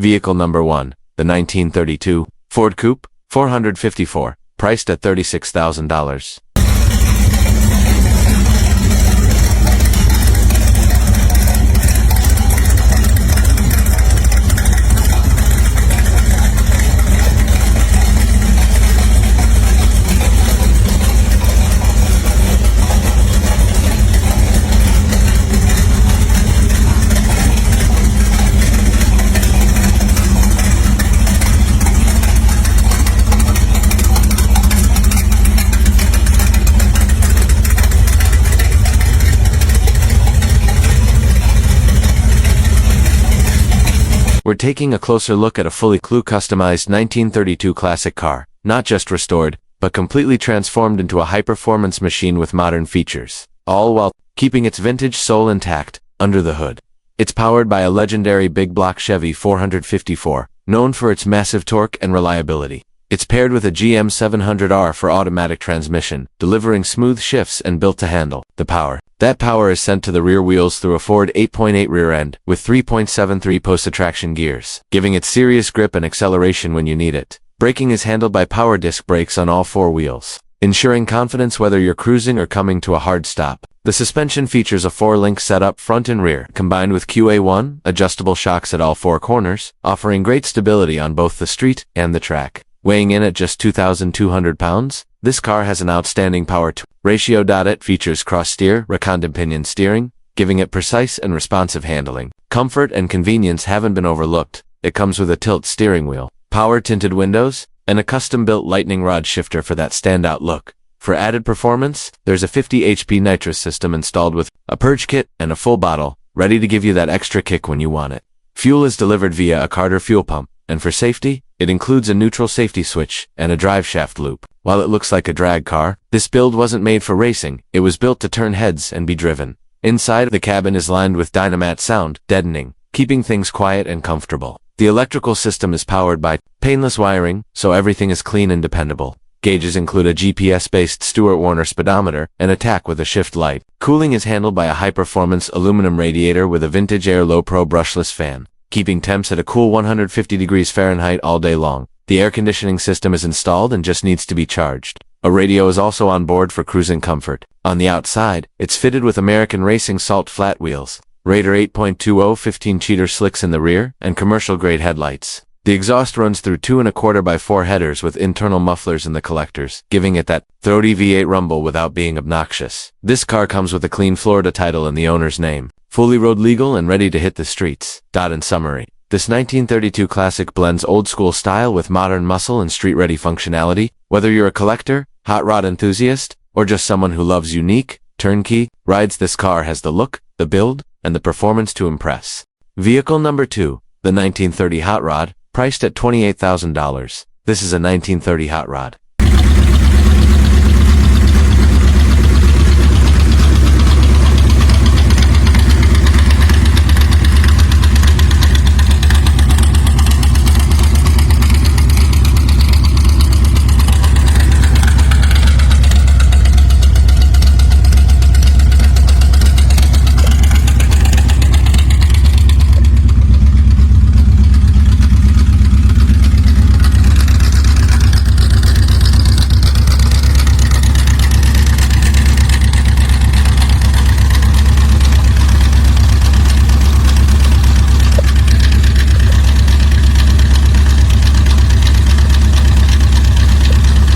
Vehicle number 1, the 1932 Ford Coupe 454, priced at $36,000. We're taking a closer look at a fully customized 1932 classic car, not just restored, but completely transformed into a high-performance machine with modern features, all while keeping its vintage soul intact under the hood. It's powered by a legendary big-block Chevy 454, known for its massive torque and reliability. It's paired with a GM 700R for automatic transmission, delivering smooth shifts and built to handle the power. That power is sent to the rear wheels through a Ford 8.8 rear end with 3.73 post-traction gears, giving it serious grip and acceleration when you need it. Braking is handled by power disc brakes on all 4 wheels, ensuring confidence whether you're cruising or coming to a hard stop. The suspension features a 4-link setup front and rear, combined with QA1 adjustable shocks at all 4 corners, offering great stability on both the street and the track. Weighing in at just 2,200 pounds, this car has an outstanding power-to ratio. It features cross-steer, recondite pinion steering, giving it precise and responsive handling. Comfort and convenience haven't been overlooked. It comes with a tilt steering wheel, power-tinted windows, and a custom-built lightning rod shifter for that standout look. For added performance, there's a 50 HP nitrous system installed with a purge kit and a full bottle, ready to give you that extra kick when you want it. Fuel is delivered via a Carter fuel pump, and for safety, it includes a neutral safety switch and a drive shaft loop. While it looks like a drag car, this build wasn't made for racing. It was built to turn heads and be driven. Inside, the cabin is lined with Dynamat sound deadening, keeping things quiet and comfortable. The electrical system is powered by painless wiring, so everything is clean and dependable. Gauges include a GPS-based Stewart Warner speedometer and a tach with a shift light. Cooling is handled by a high-performance aluminum radiator with a vintage Air Low Pro brushless fan, keeping temps at a cool 150 degrees Fahrenheit all day long. The air conditioning system is installed and just needs to be charged. A radio is also on board for cruising comfort. On the outside, it's fitted with American Racing Salt flat wheels, Raider 8.20 15-cheater slicks in the rear, and commercial-grade headlights. The exhaust runs through 2¼ by 4 headers with internal mufflers in the collectors, giving it that throaty V8 rumble without being obnoxious. This car comes with a clean Florida title in the owner's name, fully road legal and ready to hit the streets. In summary, this 1932 classic blends old-school style with modern muscle and street-ready functionality. Whether you're a collector, hot rod enthusiast, or just someone who loves unique, turnkey rides, this car has the look, the build, and the performance to impress. Vehicle number 2, the 1930 Hot Rod, priced at $28,000. This is a 1930 Hot Rod.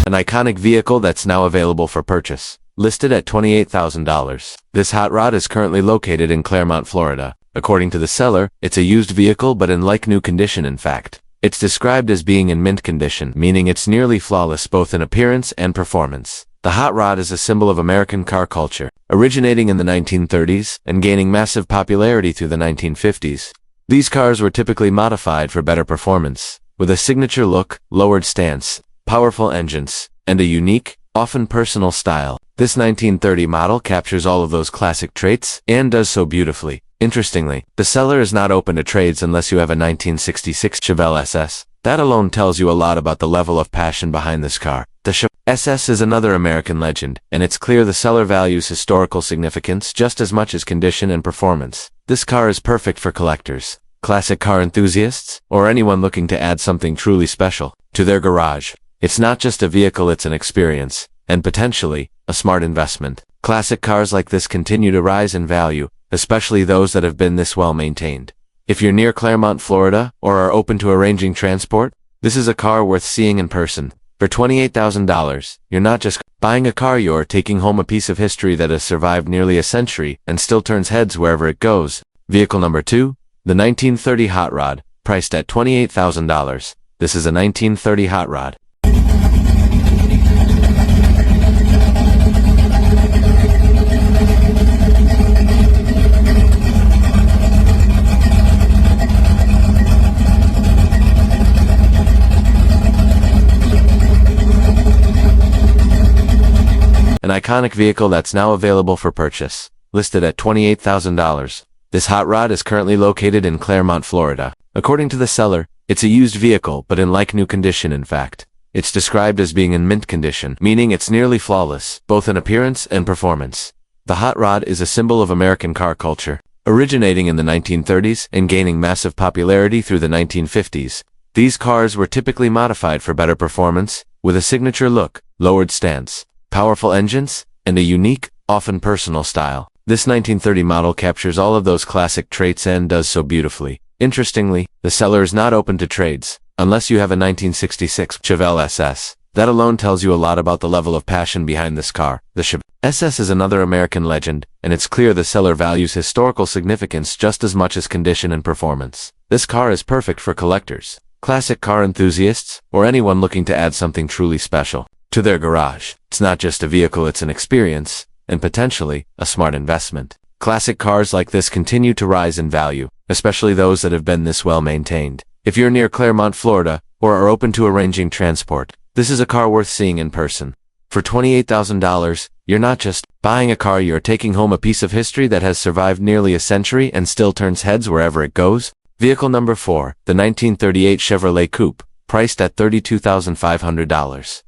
An iconic vehicle that's now available for purchase. Listed at $28,000. This hot rod is currently located in Clermont, Florida. According to the seller, it's a used vehicle but in like-new condition. In fact, it's described as being in mint condition, meaning it's nearly flawless both in appearance and performance. The hot rod is a symbol of American car culture, originating in the 1930s and gaining massive popularity through the 1950s. These cars were typically modified for better performance, with a signature look, lowered stance, powerful engines, and a unique, often personal style. This 1930 model captures all of those classic traits, and does so beautifully. Interestingly, the seller is not open to trades unless you have a 1966 Chevelle SS. That alone tells you a lot about the level of passion behind this car. The Chevelle SS is another American legend, and it's clear the seller values historical significance just as much as condition and performance. This car is perfect for collectors, classic car enthusiasts, or anyone looking to add something truly special to their garage. It's not just a vehicle, it's an experience, and potentially, a smart investment. Classic cars like this continue to rise in value, especially those that have been this well maintained. If you're near Claremont, Florida, or are open to arranging transport, this is a car worth seeing in person. For $28,000, you're not just buying a car, you're taking home a piece of history that has survived nearly a century and still turns heads wherever it goes. Vehicle number 2, the 1930 Hot Rod, priced at $28,000. This is a 1930 Hot Rod. An iconic vehicle that's now available for purchase, listed at $28,000. This hot rod is currently located in Claremont, Florida. According to the seller, it's a used vehicle, but in like-new condition. In fact, it's described as being in mint condition, meaning it's nearly flawless, both in appearance and performance. The hot rod is a symbol of American car culture, originating in the 1930s and gaining massive popularity through the 1950s. These cars were typically modified for better performance, with a signature look, lowered stance, powerful engines, and a unique, often personal style. This 1930 model captures all of those classic traits and does so beautifully. Interestingly, the seller is not open to trades, unless you have a 1966 Chevelle SS. That alone tells you a lot about the level of passion behind this car. The Chevelle SS is another American legend, and it's clear the seller values historical significance just as much as condition and performance. This car is perfect for collectors, classic car enthusiasts, or anyone looking to add something truly special to their garage. It's not just a vehicle, it's an experience, and potentially, a smart investment. Classic cars like this continue to rise in value, especially those that have been this well maintained. If you're near Claremont, Florida, or are open to arranging transport, this is a car worth seeing in person. For $28,000, you're not just buying a car, you're taking home a piece of history that has survived nearly a century and still turns heads wherever it goes. Vehicle number 4, the 1938 Chevrolet Coupe, priced at $32,500.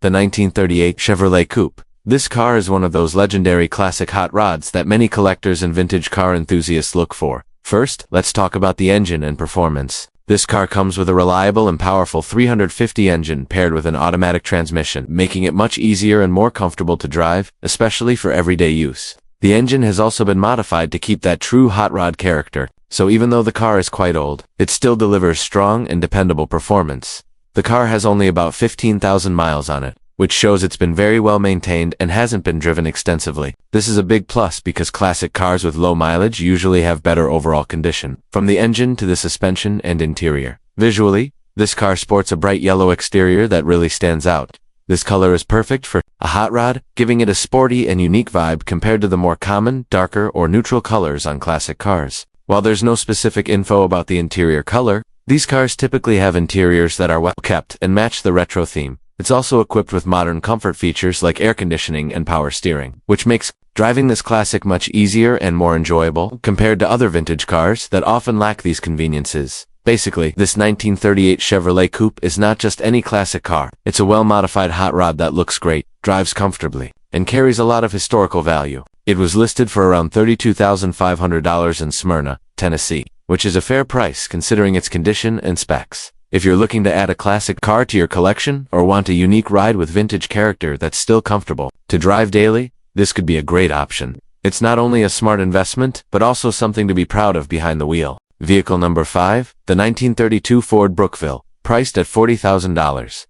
The 1938 Chevrolet Coupe. This car is one of those legendary classic hot rods that many collectors and vintage car enthusiasts look for. First, let's talk about the engine and performance. This car comes with a reliable and powerful 350 engine paired with an automatic transmission, making it much easier and more comfortable to drive, especially for everyday use. The engine has also been modified to keep that true hot rod character, so even though the car is quite old, it still delivers strong and dependable performance. The car has only about 15,000 miles on it, which shows it's been very well maintained and hasn't been driven extensively. This is a big plus because classic cars with low mileage usually have better overall condition, from the engine to the suspension and interior. Visually, this car sports a bright yellow exterior that really stands out. This color is perfect for a hot rod, giving it a sporty and unique vibe compared to the more common, darker or neutral colors on classic cars. While there's no specific info about the interior color, these cars typically have interiors that are well kept and match the retro theme. It's also equipped with modern comfort features like air conditioning and power steering, which makes driving this classic much easier and more enjoyable compared to other vintage cars that often lack these conveniences. Basically, this 1938 Chevrolet Coupe is not just any classic car. It's a well-modified hot rod that looks great, drives comfortably, and carries a lot of historical value. It was listed for around $32,500 in Smyrna, Tennessee, which is a fair price considering its condition and specs. If you're looking to add a classic car to your collection or want a unique ride with vintage character that's still comfortable to drive daily, this could be a great option. It's not only a smart investment, but also something to be proud of behind the wheel. Vehicle number 5, the 1932 Ford Brookville, priced at $40,000.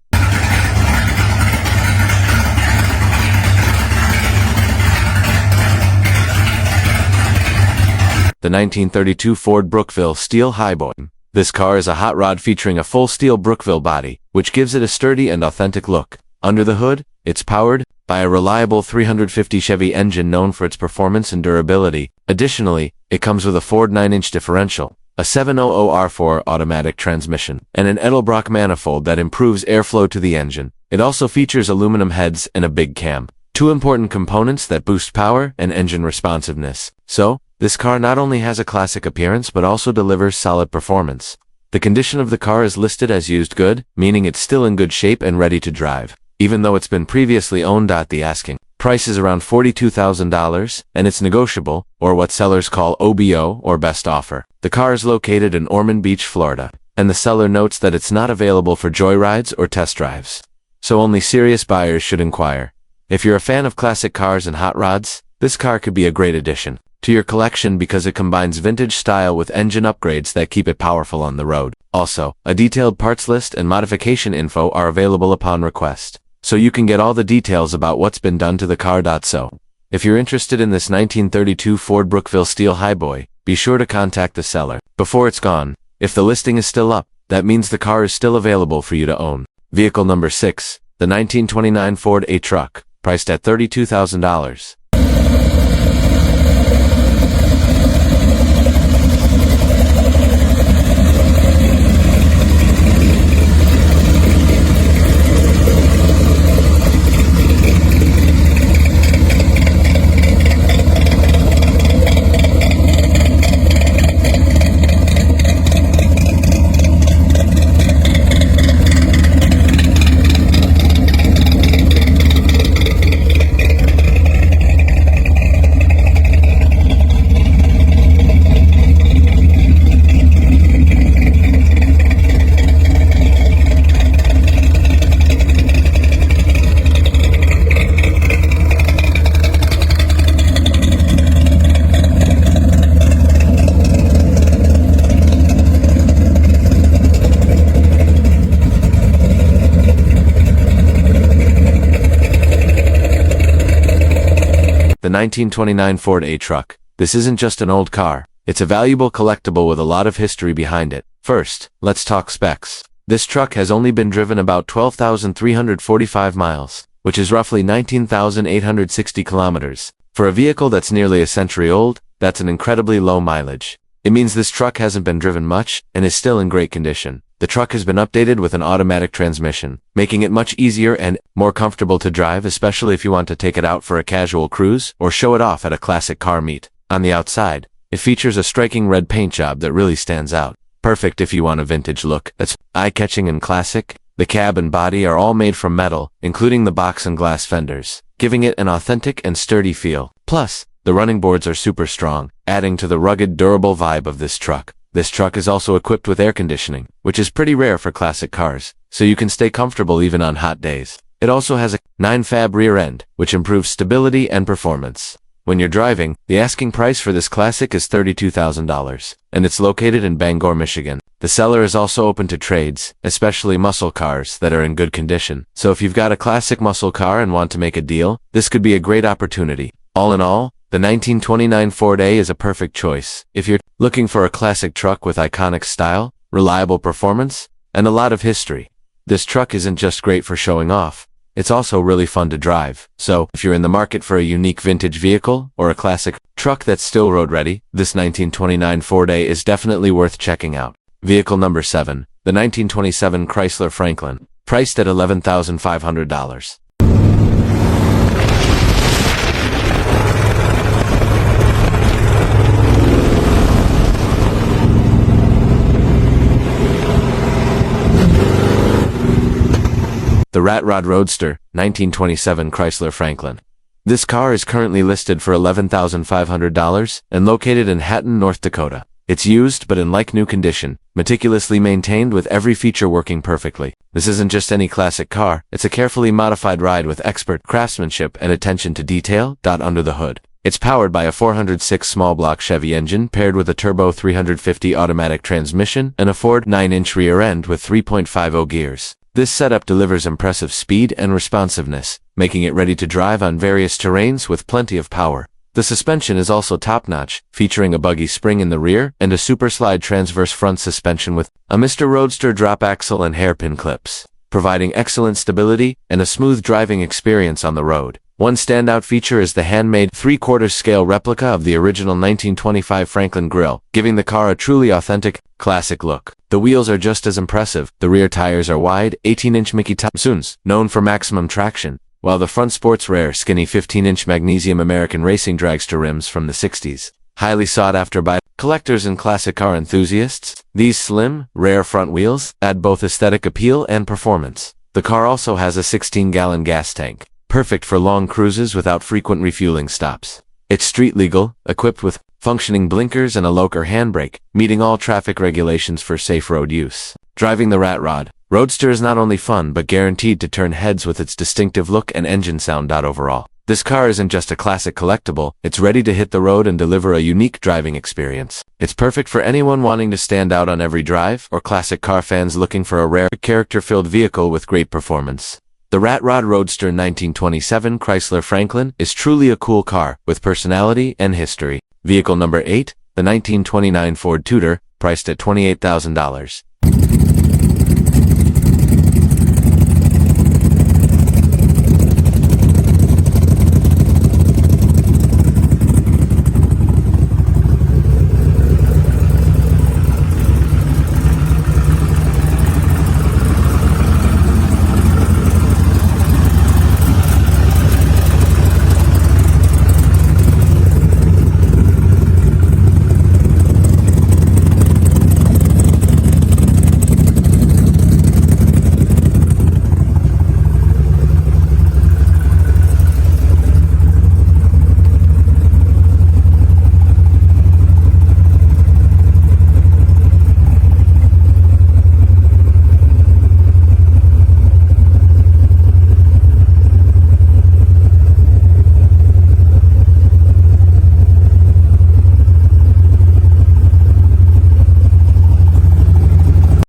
The 1932 Ford Brookville Steel Highboy. This car is a hot rod featuring a full steel Brookville body, which gives it a sturdy and authentic look. Under the hood, it's powered by a reliable 350 Chevy engine known for its performance and durability. Additionally, it comes with a Ford 9-inch differential, a 700R4 automatic transmission, and an Edelbrock manifold that improves airflow to the engine. It also features aluminum heads and a big cam, two important components that boost power and engine responsiveness. So, this car not only has a classic appearance but also delivers solid performance. The condition of the car is listed as used good, meaning it's still in good shape and ready to drive, even though it's been previously owned. The asking price is around $42,000, and it's negotiable, or what sellers call OBO, or best offer. The car is located in Ormond Beach, Florida, and the seller notes that it's not available for joyrides or test drives. So only serious buyers should inquire. If you're a fan of classic cars and hot rods, this car could be a great addition to your collection because it combines vintage style with engine upgrades that keep it powerful on the road. Also, a detailed parts list and modification info are available upon request, so you can get all the details about what's been done to the car. So, if you're interested in this 1932 Ford Brookville Steel Highboy, be sure to contact the seller before it's gone. If the listing is still up, that means the car is still available for you to own. Vehicle number 6, the 1929 Ford A-Truck, priced at $32,000. The 1929 Ford A-Truck. This isn't just an old car, it's a valuable collectible with a lot of history behind it. First, let's talk specs. This truck has only been driven about 12,345 miles, which is roughly 19,860 kilometers. For a vehicle that's nearly a century old, that's an incredibly low mileage. It means this truck hasn't been driven much and is still in great condition. The truck has been updated with an automatic transmission, making it much easier and more comfortable to drive, especially if you want to take it out for a casual cruise or show it off at a classic car meet. On the outside, it features a striking red paint job that really stands out. Perfect if you want a vintage look that's eye-catching and classic. The cab and body are all made from metal, including the box and glass fenders, giving it an authentic and sturdy feel. Plus, the running boards are super strong, adding to the rugged, durable vibe of this truck. This truck is also equipped with air conditioning, which is pretty rare for classic cars, so you can stay comfortable even on hot days. It also has a 9-fab rear end, which improves stability and performance. When you're driving, the asking price for this classic is $32,000, and it's located in Bangor, Michigan. The seller is also open to trades, especially muscle cars that are in good condition. So if you've got a classic muscle car and want to make a deal, this could be a great opportunity. All in all, the 1929 Ford A is a perfect choice if you're looking for a classic truck with iconic style, reliable performance, and a lot of history. This truck isn't just great for showing off, it's also really fun to drive. So, if you're in the market for a unique vintage vehicle or a classic truck that's still road ready, this 1929 Ford A is definitely worth checking out. Vehicle number 7, the 1927 Chrysler Franklin, priced at $11,500. The Rat Rod Roadster, 1927 Chrysler Franklin. This car is currently listed for $11,500 and located in Hatton, North Dakota. It's used but in like-new condition, meticulously maintained with every feature working perfectly. This isn't just any classic car, it's a carefully modified ride with expert craftsmanship and attention to detail. Under the hood, It's powered by a 406 small-block Chevy engine paired with a turbo 350 automatic transmission and a Ford 9-inch rear end with 3.50 gears. This setup delivers impressive speed and responsiveness, making it ready to drive on various terrains with plenty of power. The suspension is also top-notch, featuring a buggy spring in the rear and a super slide transverse front suspension with a Mr. Roadster drop axle and hairpin clips, providing excellent stability and a smooth driving experience on the road. One standout feature is the handmade 3/4 scale replica of the original 1925 Franklin grille, giving the car a truly authentic, classic look. The wheels are just as impressive. The rear tires are wide, 18-inch Mickey top Suns, known for maximum traction, while the front sports rare, skinny 15-inch magnesium American racing dragster rims from the 60s. Highly sought after by collectors and classic car enthusiasts, these slim, rare front wheels add both aesthetic appeal and performance. The car also has a 16-gallon gas tank, perfect for long cruises without frequent refueling stops. It's street legal, equipped with functioning blinkers and a local handbrake, meeting all traffic regulations for safe road use. Driving the Rat Rod Roadster is not only fun but guaranteed to turn heads with its distinctive look and engine sound. Overall, this car isn't just a classic collectible, it's ready to hit the road and deliver a unique driving experience. It's perfect for anyone wanting to stand out on every drive, or classic car fans looking for a rare, character-filled vehicle with great performance. The Rat Rod Roadster 1927 Chrysler Franklin is truly a cool car, with personality and history. Vehicle number 8, the 1929 Ford Tudor, priced at $28,000.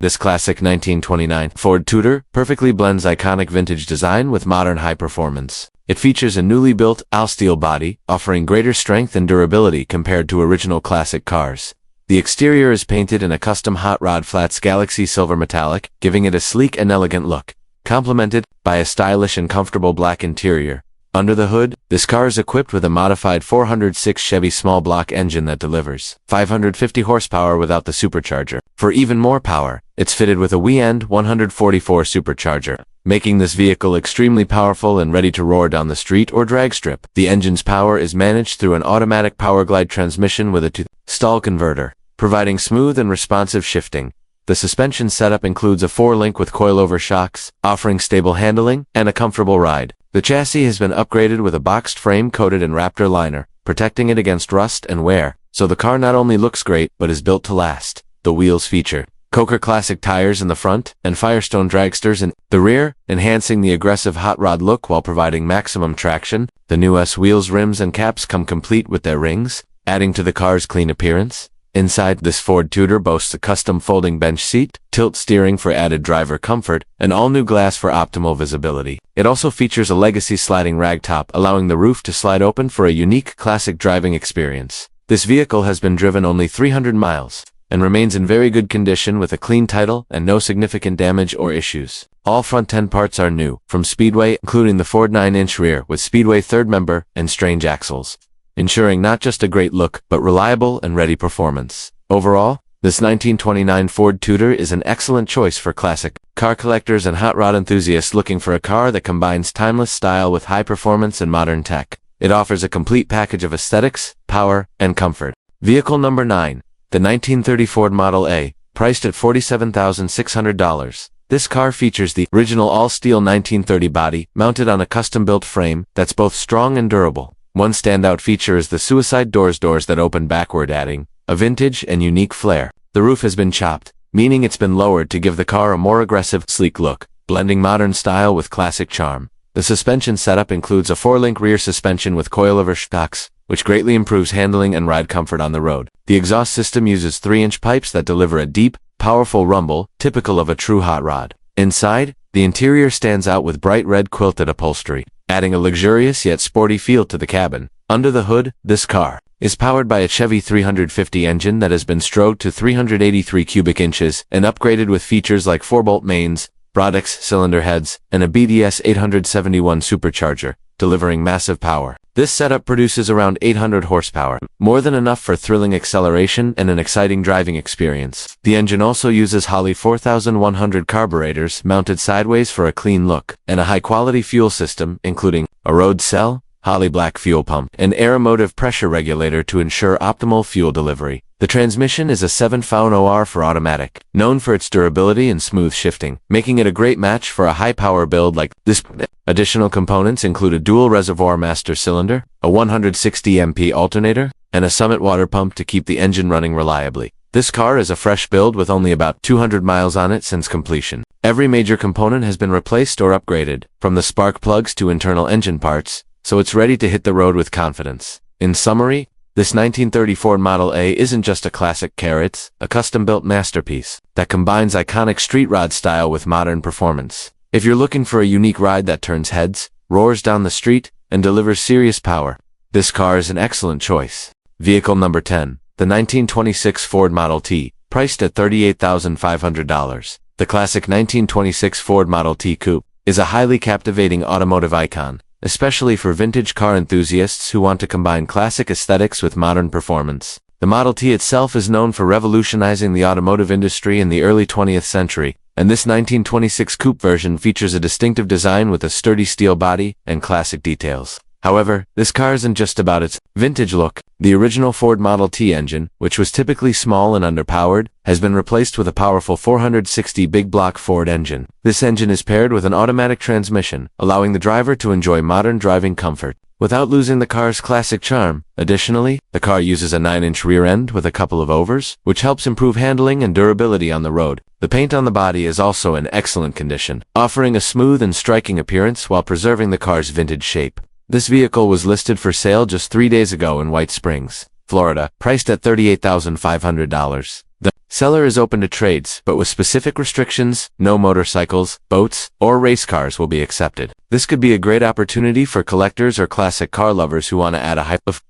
This classic 1929 Ford Tudor perfectly blends iconic vintage design with modern high performance. It features a newly built all-steel body, offering greater strength and durability compared to original classic cars. The exterior is painted in a custom hot rod flats Galaxy Silver Metallic, giving it a sleek and elegant look, complemented by a stylish and comfortable black interior. Under the hood, this car is equipped with a modified 406 Chevy small block engine that delivers 550 horsepower without the supercharger. For even more power, it's fitted with a Weend 144 supercharger, making this vehicle extremely powerful and ready to roar down the street or drag strip. The engine's power is managed through an automatic power glide transmission with a 2-stall converter, providing smooth and responsive shifting. The suspension setup includes a 4-link with coilover shocks, offering stable handling and a comfortable ride. The chassis has been upgraded with a boxed frame coated in Raptor liner, protecting it against rust and wear, so the car not only looks great but is built to last. The wheels feature Coker Classic tires in the front and Firestone dragsters in the rear, enhancing the aggressive hot rod look while providing maximum traction. The new S wheels, rims, and caps come complete with their rings, adding to the car's clean appearance. Inside, this Ford Tudor boasts a custom folding bench seat, tilt steering for added driver comfort, and all-new glass for optimal visibility. It also features a legacy sliding ragtop, allowing the roof to slide open for a unique classic driving experience. This vehicle has been driven only 300 miles, and remains in very good condition with a clean title and no significant damage or issues. All front end parts are new, from Speedway, including the Ford 9-inch rear with Speedway third member and strange axles, ensuring not just a great look, but reliable and ready performance. Overall, this 1929 Ford Tudor is an excellent choice for classic car collectors and hot rod enthusiasts looking for a car that combines timeless style with high performance and modern tech. It offers a complete package of aesthetics, power, and comfort. Vehicle number 9, the 1930 Ford Model A, priced at $47,600. This car features the original all-steel 1930 body, mounted on a custom-built frame that's both strong and durable. One standout feature is the suicide doors that open backward, adding a vintage and unique flair. The roof has been chopped, meaning it's been lowered to give the car a more aggressive, sleek look, blending modern style with classic charm. The suspension setup includes a 4-link rear suspension with coilover shocks, which greatly improves handling and ride comfort on the road. The exhaust system uses 3-inch pipes that deliver a deep, powerful rumble, typical of a true hot rod. Inside, the interior stands out with bright red quilted upholstery, adding a luxurious yet sporty feel to the cabin. Under the hood, this car is powered by a Chevy 350 engine that has been stroked to 383 cubic inches and upgraded with features like 4-bolt mains, Brodex cylinder heads, and a BDS 871 supercharger, delivering massive power. This setup produces around 800 horsepower, more than enough for thrilling acceleration and an exciting driving experience. The engine also uses Holley 4100 carburetors mounted sideways for a clean look, and a high-quality fuel system, including a road cell, Holley black fuel pump, and aeromotive pressure regulator to ensure optimal fuel delivery. The transmission is a 7-5 for automatic, known for its durability and smooth shifting, making it a great match for a high-power build like this. Additional components include a dual reservoir master cylinder, a 160 MP alternator, and a Summit water pump to keep the engine running reliably. This car is a fresh build with only about 200 miles on it since completion. Every major component has been replaced or upgraded, from the spark plugs to internal engine parts, so it's ready to hit the road with confidence. In summary, this 1934 Model A isn't just a classic car, it's a custom-built masterpiece that combines iconic street rod style with modern performance. If you're looking for a unique ride that turns heads, roars down the street, and delivers serious power, this car is an excellent choice. Vehicle number 10, the 1926 Ford Model T, priced at $38,500. The classic 1926 Ford Model T Coupe is a highly captivating automotive icon, especially for vintage car enthusiasts who want to combine classic aesthetics with modern performance. The Model T itself is known for revolutionizing the automotive industry in the early 20th century, and this 1926 coupe version features a distinctive design with a sturdy steel body and classic details. However, this car isn't just about its vintage look. The original Ford Model T engine, which was typically small and underpowered, has been replaced with a powerful 460 big block Ford engine. This engine is paired with an automatic transmission, allowing the driver to enjoy modern driving comfort without losing the car's classic charm. Additionally, the car uses a 9-inch rear end with a couple of overs, which helps improve handling and durability on the road. The paint on the body is also in excellent condition, offering a smooth and striking appearance while preserving the car's vintage shape. This vehicle was listed for sale just 3 days ago in White Springs, Florida, priced at $38,500. The seller is open to trades, but with specific restrictions. No motorcycles, boats, or race cars will be accepted. This could be a great opportunity for collectors or classic car lovers who want to add a hype of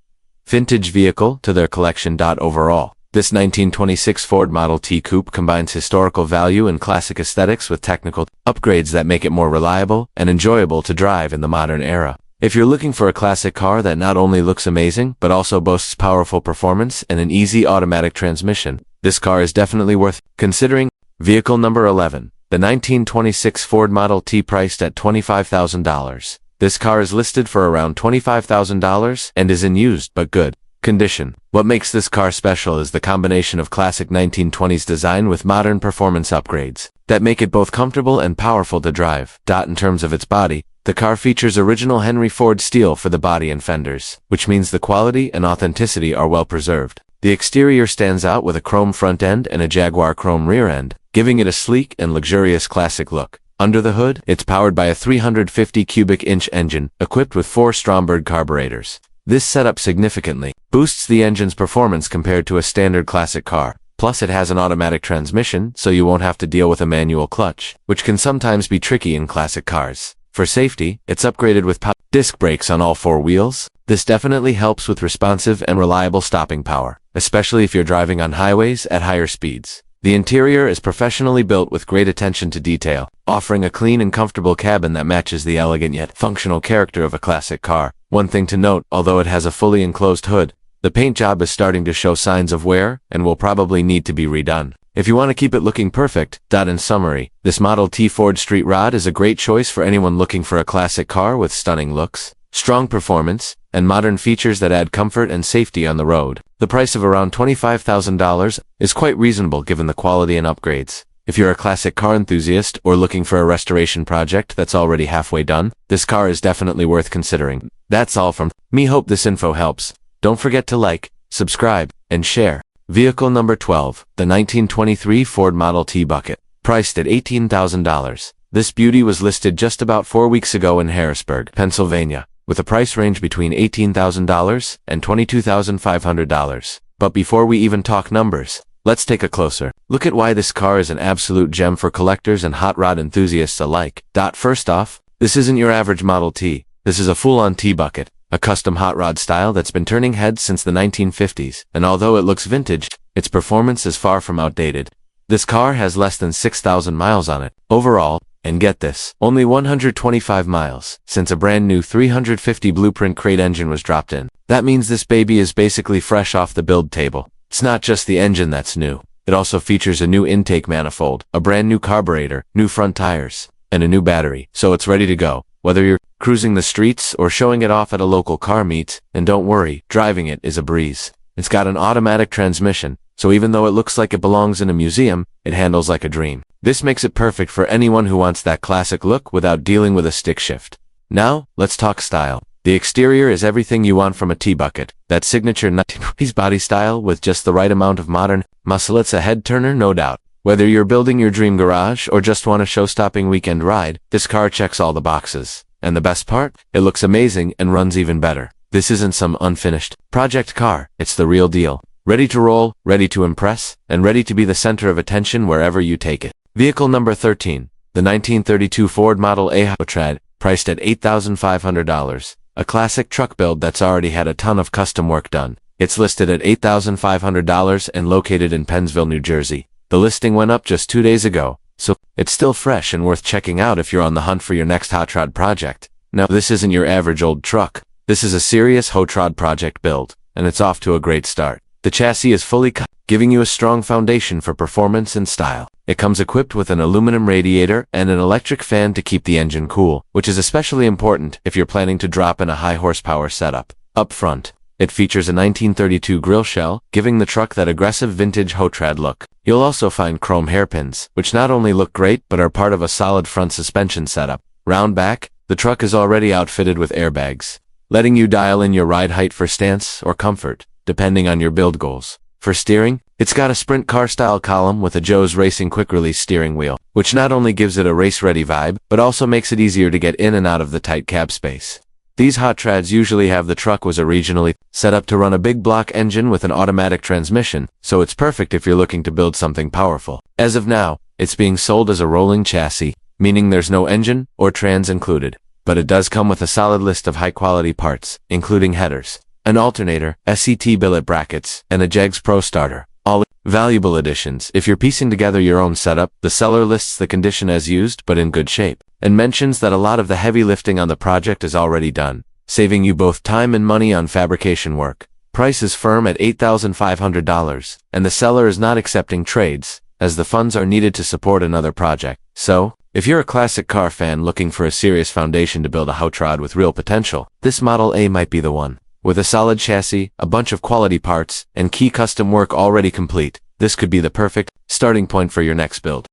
vintage vehicle to their collection. Overall, this 1926 Ford Model T Coupe combines historical value and classic aesthetics with technical upgrades that make it more reliable and enjoyable to drive in the modern era. If you're looking for a classic car that not only looks amazing, but also boasts powerful performance and an easy automatic transmission, this car is definitely worth considering. Vehicle number 11, the 1926 Ford Model T, priced at $25,000. This car is listed for around $25,000 and is in used but good condition. What makes this car special is the combination of classic 1920s design with modern performance upgrades that make it both comfortable and powerful to drive. In terms of its body, the car features original Henry Ford steel for the body and fenders, which means the quality and authenticity are well preserved. The exterior stands out with a chrome front end and a Jaguar chrome rear end, giving it a sleek and luxurious classic look. Under the hood, it's powered by a 350 cubic inch engine, equipped with 4 Stromberg carburetors. This setup significantly boosts the engine's performance compared to a standard classic car. Plus, it has an automatic transmission, so you won't have to deal with a manual clutch, which can sometimes be tricky in classic cars. For safety, it's upgraded with disc brakes on all 4 wheels. This definitely helps with responsive and reliable stopping power, especially if you're driving on highways at higher speeds. The interior is professionally built with great attention to detail, offering a clean and comfortable cabin that matches the elegant yet functional character of a classic car. One thing to note, although it has a fully enclosed hood, the paint job is starting to show signs of wear and will probably need to be redone. If you want to keep it looking perfect. In summary, this Model T Ford Street Rod is a great choice for anyone looking for a classic car with stunning looks, strong performance, and modern features that add comfort and safety on the road. The price of around $25,000 is quite reasonable given the quality and upgrades. If you're a classic car enthusiast or looking for a restoration project that's already halfway done, this car is definitely worth considering. That's all from me. Hope this info helps. Don't forget to like, subscribe, and share. Vehicle number 12, the 1923 Ford Model T Bucket, priced at $18,000. This beauty was listed just about 4 weeks ago in Harrisburg, Pennsylvania, with a price range between $18,000 and $22,500. But before we even talk numbers, let's take a closer look at why this car is an absolute gem for collectors and hot rod enthusiasts alike. First off, this isn't your average Model T. This is a full-on T-bucket, a custom hot rod style that's been turning heads since the 1950s, and although it looks vintage, its performance is far from outdated. This car has less than 6,000 miles on it overall, and get this, only 125 miles since a brand new 350 Blueprint cred engine was dropped in. That means this baby is basically fresh off the build table. It's not just the engine that's new. It also features a new intake manifold, a brand new carburetor, new front tires, and a new battery, so it's ready to go. Whether you're cruising the streets or showing it off at a local car meet, and don't worry, driving it is a breeze. It's got an automatic transmission, so even though it looks like it belongs in a museum, it handles like a dream. This makes it perfect for anyone who wants that classic look without dealing with a stick shift. Now, let's talk style. The exterior is everything you want from a T-bucket. That signature 1950s body style with just the right amount of modern muscle. It's a head-turner, no doubt. Whether you're building your dream garage or just want a show-stopping weekend ride, this car checks all the boxes. And the best part? It looks amazing and runs even better. This isn't some unfinished project car. It's the real deal. Ready to roll, ready to impress, and ready to be the center of attention wherever you take it. Vehicle number 13. The 1932 Ford Model A high-octane, priced at $8,500. A classic truck build that's already had a ton of custom work done. It's listed at $8,500 and located in Pennsville, New Jersey. The listing went up just 2 days ago, so it's still fresh and worth checking out if you're on the hunt for your next hot rod project. Now, this isn't your average old truck. This is a serious hot rod project build, and it's off to a great start. The chassis is fully cut, giving you a strong foundation for performance and style. It comes equipped with an aluminum radiator and an electric fan to keep the engine cool, which is especially important if you're planning to drop in a high horsepower setup. Up front, it features a 1932 grille shell, giving the truck that aggressive vintage hot rod look. You'll also find chrome hairpins, which not only look great but are part of a solid front suspension setup. Round back, the truck is already outfitted with airbags, letting you dial in your ride height for stance or comfort, depending on your build goals. For steering, it's got a sprint car-style column with a Joe's Racing quick-release steering wheel, which not only gives it a race-ready vibe, but also makes it easier to get in and out of the tight cab space. These hot trads usually have the truck was originally set up to run a big block engine with an automatic transmission, so it's perfect if you're looking to build something powerful. As of now, it's being sold as a rolling chassis, meaning there's no engine or trans included, but it does come with a solid list of high-quality parts, including headers, an alternator, SCT billet brackets, and a JEGS Pro starter. All valuable additions. If you're piecing together your own setup, the seller lists the condition as used but in good shape, and mentions that a lot of the heavy lifting on the project is already done, saving you both time and money on fabrication work. Price is firm at $8,500, and the seller is not accepting trades, as the funds are needed to support another project. So, if you're a classic car fan looking for a serious foundation to build a hot rod with real potential, this Model A might be the one. With a solid chassis, a bunch of quality parts, and key custom work already complete, this could be the perfect starting point for your next build.